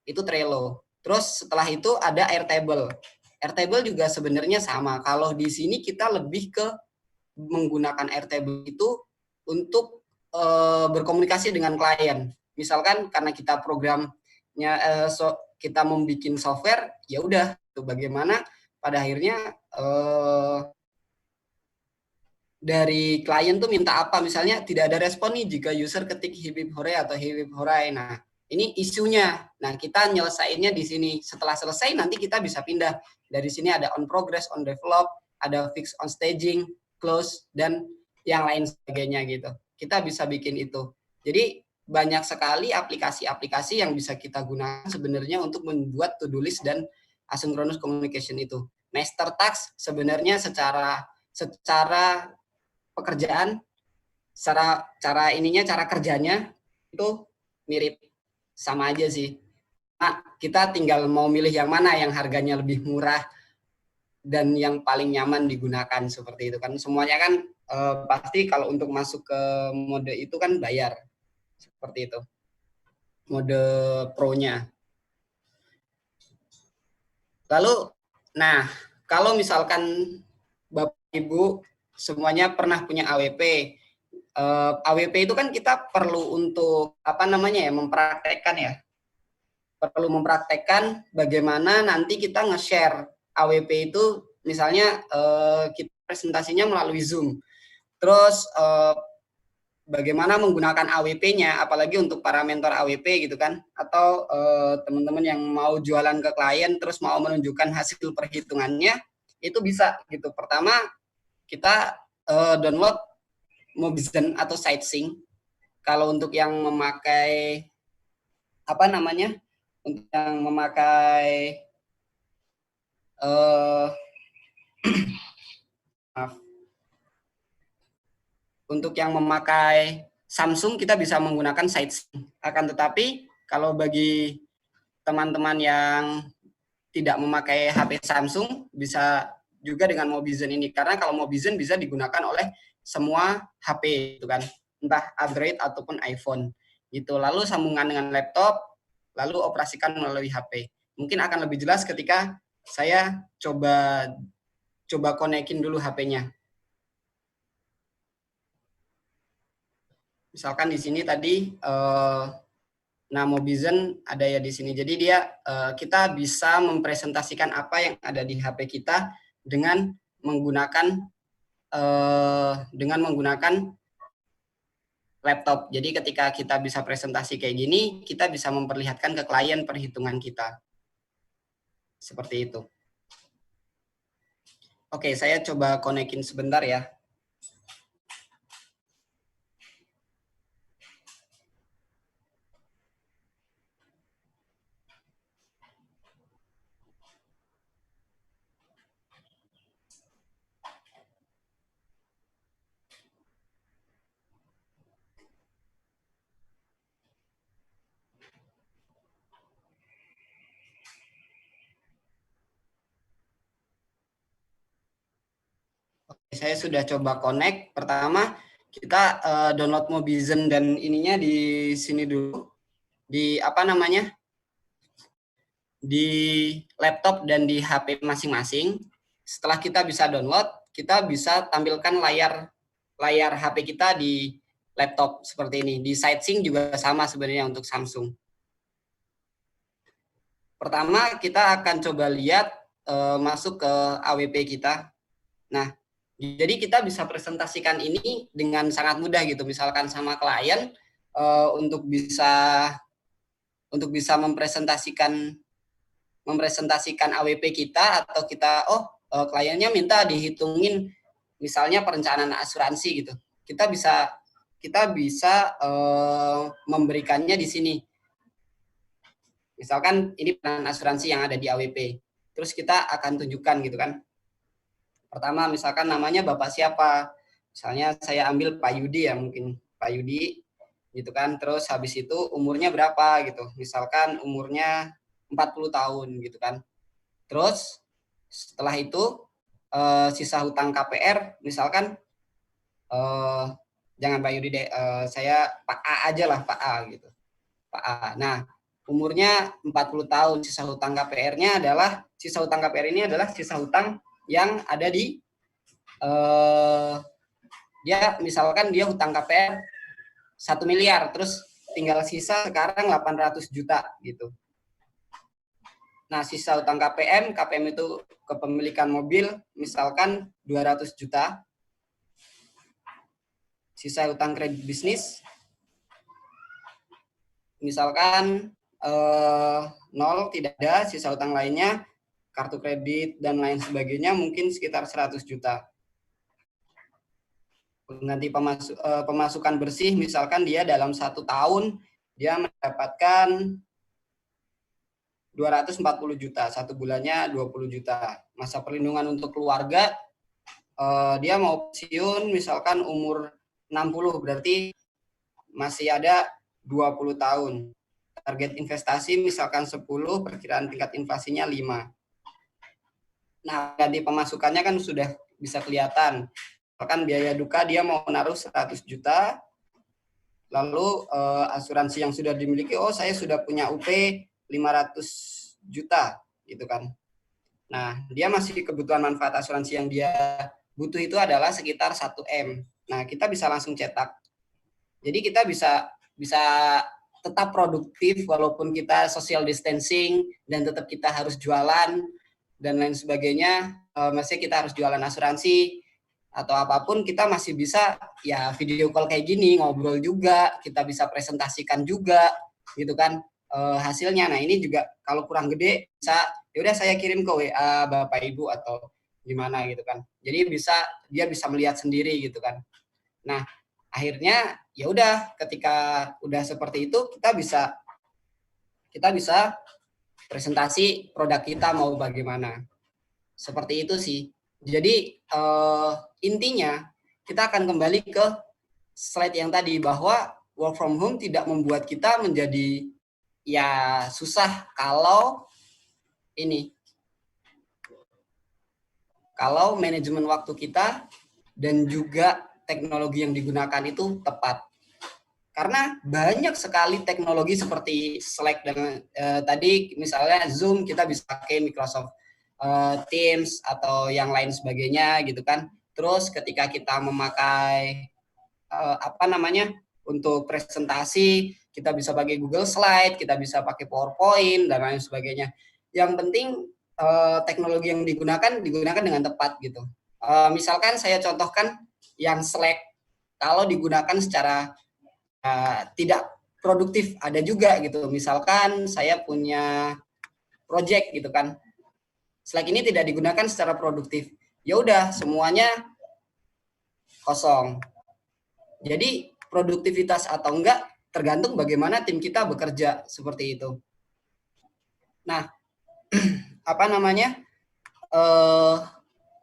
itu Trello. Terus setelah itu ada Airtable. Airtable juga sebenarnya sama. Kalau di sini kita lebih ke menggunakan Airtable itu untuk berkomunikasi dengan klien. Misalkan karena kita programnya kita membuat software, ya udah, bagaimana pada akhirnya dari klien tuh minta apa, misalnya tidak ada respon nih jika user ketik hip hip hore atau hip hip hore. Nah, ini isunya. Nah, kita nyelesainnya di sini. Setelah selesai nanti kita bisa pindah. Dari sini ada on progress, on develop, ada fix on staging, close, dan yang lain sebagainya gitu. Kita bisa bikin itu. Jadi banyak sekali aplikasi-aplikasi yang bisa kita gunakan sebenarnya untuk membuat to-do list dan asynchronous communication itu. Master task sebenarnya secara pekerjaan, cara kerjanya itu mirip, sama aja sih. Nah, kita tinggal mau milih yang mana yang harganya lebih murah dan yang paling nyaman digunakan, seperti itu kan. Semuanya kan pasti kalau untuk masuk ke mode itu kan bayar, seperti itu. Mode pro-nya. Lalu, nah, kalau misalkan Bapak Ibu semuanya pernah punya AWP. AWP itu kan kita perlu untuk mempraktekkan ya. Perlu mempraktekkan bagaimana nanti kita nge-share AWP itu, misalnya kita presentasinya melalui Zoom. Terus bagaimana menggunakan AWP-nya, apalagi untuk para mentor AWP gitu kan, atau teman-teman yang mau jualan ke klien terus mau menunjukkan hasil perhitungannya, itu bisa gitu. Pertama, kita download Mobizen atau SiteSync. Kalau untuk yang memakai untuk yang memakai maaf, untuk yang memakai Samsung kita bisa menggunakan SiteSync. Akan tetapi kalau bagi teman-teman yang tidak memakai HP Samsung, bisa juga dengan Mobizen ini, karena kalau Mobizen bisa digunakan oleh semua HP itu kan, entah Android ataupun iPhone gitu. Lalu sambungan dengan laptop, lalu operasikan melalui HP. Mungkin akan lebih jelas ketika saya coba konekin dulu HP-nya. Misalkan di sini tadi Mobizen ada ya di sini. Jadi dia kita bisa mempresentasikan apa yang ada di HP kita dengan menggunakan laptop. Jadi ketika kita bisa presentasi kayak gini, kita bisa memperlihatkan ke klien perhitungan kita. Seperti itu. Oke, saya coba konekin sebentar ya. Oke, saya sudah coba connect. Pertama, kita download Mobizen dan ininya di sini dulu. Di di laptop dan di HP masing-masing. Setelah kita bisa download, kita bisa tampilkan layar HP kita di laptop seperti ini. Di SiteSync juga sama sebenarnya untuk Samsung. Pertama, kita akan coba lihat masuk ke AWP kita. Nah, jadi kita bisa presentasikan ini dengan sangat mudah gitu. Misalkan sama klien untuk bisa mempresentasikan AWP kita, atau kita kliennya minta dihitungin misalnya perencanaan asuransi gitu. Kita bisa memberikannya di sini. Misalkan ini perencanaan asuransi yang ada di AWP. Terus kita akan tunjukkan gitu kan. Pertama misalkan namanya Bapak siapa. Misalnya saya ambil Pak Yudi ya, mungkin Pak Yudi gitu kan. Terus habis itu umurnya berapa gitu. Misalkan umurnya 40 tahun gitu kan. Terus setelah itu sisa hutang KPR misalkan jangan Pak Yudi deh, saya Pak A aja lah, Pak A gitu. Pak A. Nah, umurnya 40 tahun. Sisa hutang KPR-nya adalah, sisa hutang KPR ini adalah sisa hutang yang ada di dia misalkan dia hutang KPR 1 miliar, terus tinggal sisa sekarang 800 juta gitu. Nah, sisa hutang KPM itu kepemilikan mobil misalkan 200 juta. Sisa hutang kredit bisnis misalkan 0, tidak ada. Sisa hutang lainnya, kartu kredit dan lain sebagainya mungkin sekitar 100 juta. Pengganti pemasukan bersih misalkan dia dalam 1 tahun dia mendapatkan 240 juta, 1 bulannya 20 juta. Masa perlindungan untuk keluarga, dia mau pensiun misalkan umur 60, berarti masih ada 20 tahun. Target investasi misalkan 10, perkiraan tingkat inflasinya 5. Nah, ganti pemasukannya kan sudah bisa kelihatan. Bahkan biaya duka dia mau menaruh 100 juta, lalu asuransi yang sudah dimiliki, oh saya sudah punya UP 500 juta, gitu kan. Nah, dia masih kebutuhan manfaat asuransi yang dia butuh itu adalah sekitar 1M. Nah, kita bisa langsung cetak. Jadi kita bisa tetap produktif walaupun kita social distancing dan tetap kita harus jualan dan lain sebagainya. Maksudnya kita harus jualan asuransi atau apapun, kita masih bisa ya video call kayak gini, ngobrol juga, kita bisa presentasikan juga gitu kan hasilnya. Nah, ini juga kalau kurang gede bisa ya udah saya kirim ke WA Bapak Ibu atau gimana gitu kan. Jadi dia bisa melihat sendiri gitu kan. Nah, akhirnya ya udah, ketika udah seperti itu kita bisa presentasi produk kita mau bagaimana. Seperti itu sih. Jadi intinya kita akan kembali ke slide yang tadi, bahwa work from home tidak membuat kita menjadi ya susah kalau manajemen waktu kita dan juga teknologi yang digunakan itu tepat. Karena banyak sekali teknologi seperti Slack dan tadi misalnya Zoom, kita bisa pakai Microsoft Teams atau yang lain sebagainya gitu kan. Terus ketika kita memakai untuk presentasi, kita bisa pakai Google Slide, kita bisa pakai PowerPoint dan lain sebagainya. Yang penting teknologi yang digunakan dengan tepat gitu. Misalkan saya contohkan yang Slack, kalau digunakan secara tidak produktif ada juga gitu. Misalkan saya punya project gitu kan, Slack ini tidak digunakan secara produktif, ya udah semuanya kosong. Jadi produktivitas atau enggak tergantung bagaimana tim kita bekerja, seperti itu. Nah,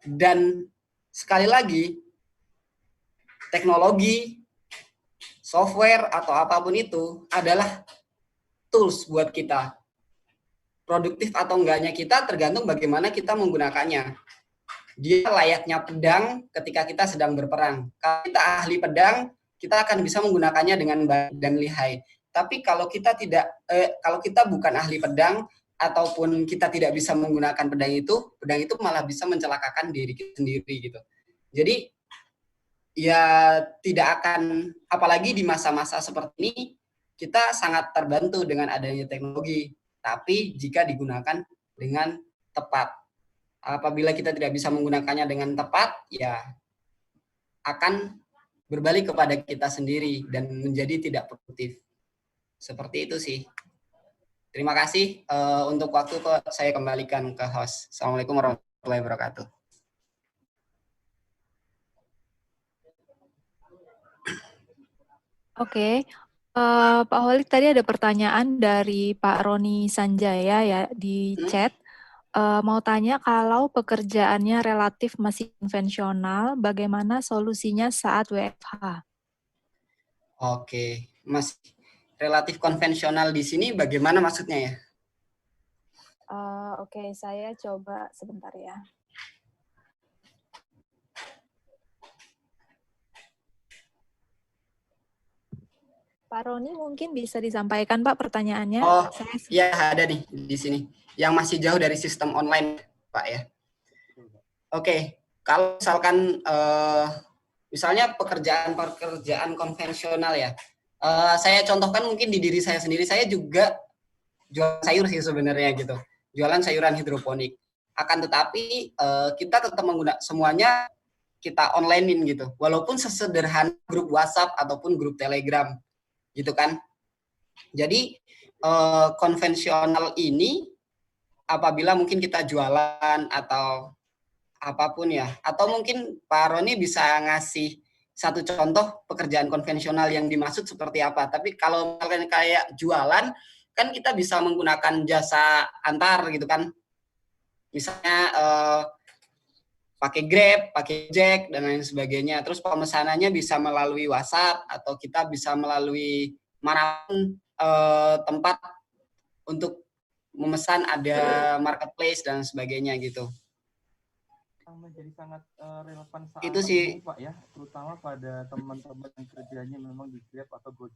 dan sekali lagi, teknologi, software atau apapun itu adalah tools buat kita. Produktif atau enggaknya kita tergantung bagaimana kita menggunakannya. Dia layaknya pedang ketika kita sedang berperang. Kalau kita ahli pedang, kita akan bisa menggunakannya dengan baik dan lihai. Tapi kalau kita bukan ahli pedang ataupun kita tidak bisa menggunakan pedang itu malah bisa mencelakakan diri kita sendiri gitu. Jadi ya tidak akan, apalagi di masa-masa seperti ini, kita sangat terbantu dengan adanya teknologi. Tapi jika digunakan dengan tepat. Apabila kita tidak bisa menggunakannya dengan tepat, ya akan berbalik kepada kita sendiri dan menjadi tidak produktif. Seperti itu sih. Terima kasih untuk waktu saya kembalikan ke host. Assalamualaikum warahmatullahi wabarakatuh. Oke, Pak Holik, tadi ada pertanyaan dari Pak Roni Sanjaya ya di chat. Mau tanya, kalau pekerjaannya relatif masih konvensional, bagaimana solusinya saat WFH? Oke, masih relatif konvensional di sini bagaimana maksudnya ya? Oke, saya coba sebentar ya. Pak Roni mungkin bisa disampaikan Pak pertanyaannya. Oh, Saya ya ada nih di sini. Yang masih jauh dari sistem online, Pak ya. Oke, kalau misalkan misalnya pekerjaan konvensional ya. Saya contohkan mungkin di diri saya sendiri. Saya juga jualan sayur sih sebenarnya gitu. Jualan sayuran hidroponik. Akan tetapi kita tetap menggunakan semuanya kita onlinein gitu. Walaupun sesederhana grup WhatsApp ataupun grup Telegram gitu kan. Jadi konvensional ini apabila mungkin kita jualan atau apapun ya, atau mungkin Pak Roni bisa ngasih satu contoh pekerjaan konvensional yang dimaksud seperti apa. Tapi kalau misalkan kayak jualan, kan kita bisa menggunakan jasa antar gitu kan. Misalnya pakai Grab, pakai Jack, dan lain sebagainya. Terus pemesanannya bisa melalui WhatsApp, atau kita bisa melalui manapun tempat untuk memesan, ada marketplace dan sebagainya gitu. Menjadi sangat relevan saat Itu sih ini Pak ya, terutama pada teman-teman yang kerjanya memang di Grab atau Gojek